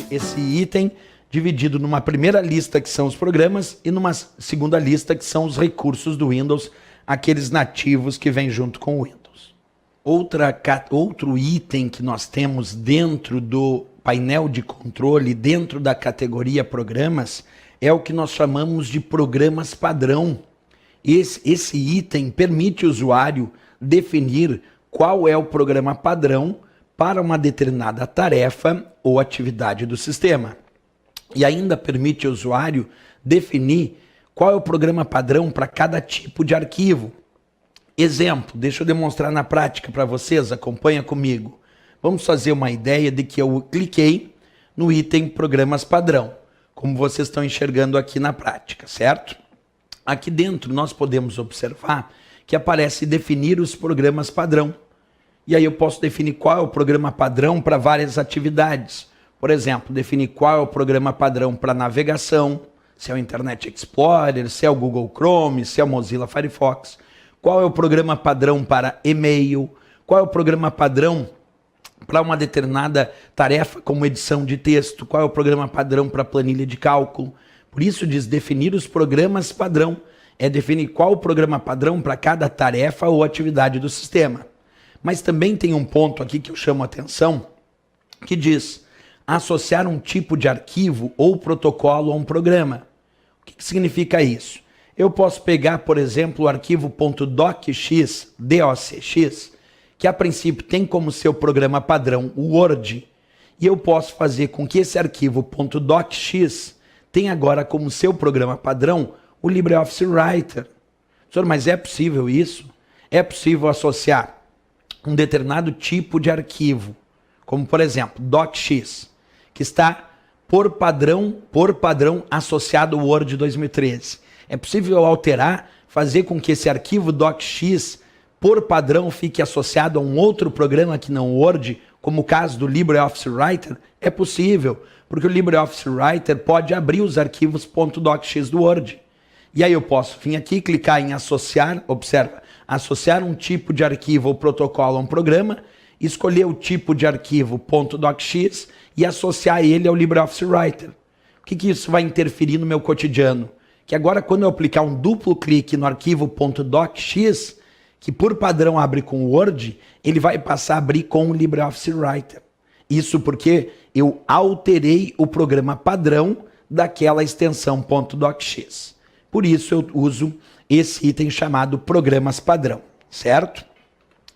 esse item dividido numa primeira lista, que são os programas, e numa segunda lista, que são os recursos do Windows, aqueles nativos que vêm junto com o Windows. Outro item que nós temos dentro do painel de controle, dentro da categoria programas, é o que nós chamamos de programas padrão. Esse item permite o usuário definir qual é o programa padrão para uma determinada tarefa ou atividade do sistema. E ainda permite ao usuário definir qual é o programa padrão para cada tipo de arquivo. Exemplo, deixa eu demonstrar na prática para vocês, acompanha comigo. Vamos fazer uma ideia de que eu cliquei no item programas padrão, como vocês estão enxergando aqui na prática, certo? Aqui dentro nós podemos observar que aparece definir os programas padrão. E aí eu posso definir qual é o programa padrão para várias atividades. Por exemplo, definir qual é o programa padrão para navegação, se é o Internet Explorer, se é o Google Chrome, se é o Mozilla Firefox. Qual é o programa padrão para e-mail, qual é o programa padrão para uma determinada tarefa como edição de texto, qual é o programa padrão para planilha de cálculo. Por isso diz definir os programas padrão, é definir qual o programa padrão para cada tarefa ou atividade do sistema. Mas também tem um ponto aqui que eu chamo a atenção, que diz associar um tipo de arquivo ou protocolo a um programa. O que significa isso? Eu posso pegar, por exemplo, o arquivo .docx, DOCX, que a princípio tem como seu programa padrão o Word, e eu posso fazer com que esse arquivo .docx tenha agora como seu programa padrão o LibreOffice Writer. Senhor, mas é possível isso? É possível associar um determinado tipo de arquivo, como por exemplo, docx, que está por padrão associado ao Word 2013. É possível alterar, fazer com que esse arquivo docx, por padrão, fique associado a um outro programa que não o Word, como o caso do LibreOffice Writer? É possível, porque o LibreOffice Writer pode abrir os arquivos .docx do Word. E aí eu posso vir aqui, clicar em associar, observa, associar um tipo de arquivo ou protocolo a um programa, escolher o tipo de arquivo .docx e associar ele ao LibreOffice Writer. O que isso vai interferir no meu cotidiano? Que agora quando eu aplicar um duplo clique no arquivo .docx, que por padrão abre com o Word, ele vai passar a abrir com o LibreOffice Writer. Isso porque eu alterei o programa padrão daquela extensão .docx. Por isso eu uso esse item chamado programas padrão, certo?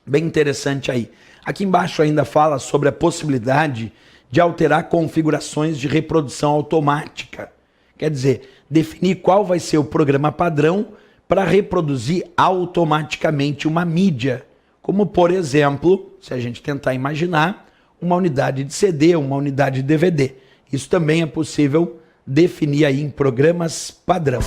Bem interessante aí. Aqui embaixo ainda fala sobre a possibilidade de alterar configurações de reprodução automática. Quer dizer, definir qual vai ser o programa padrão para reproduzir automaticamente uma mídia, como por exemplo, se a gente tentar imaginar, uma unidade de CD, uma unidade de DVD. Isso também é possível definir aí em programas padrão.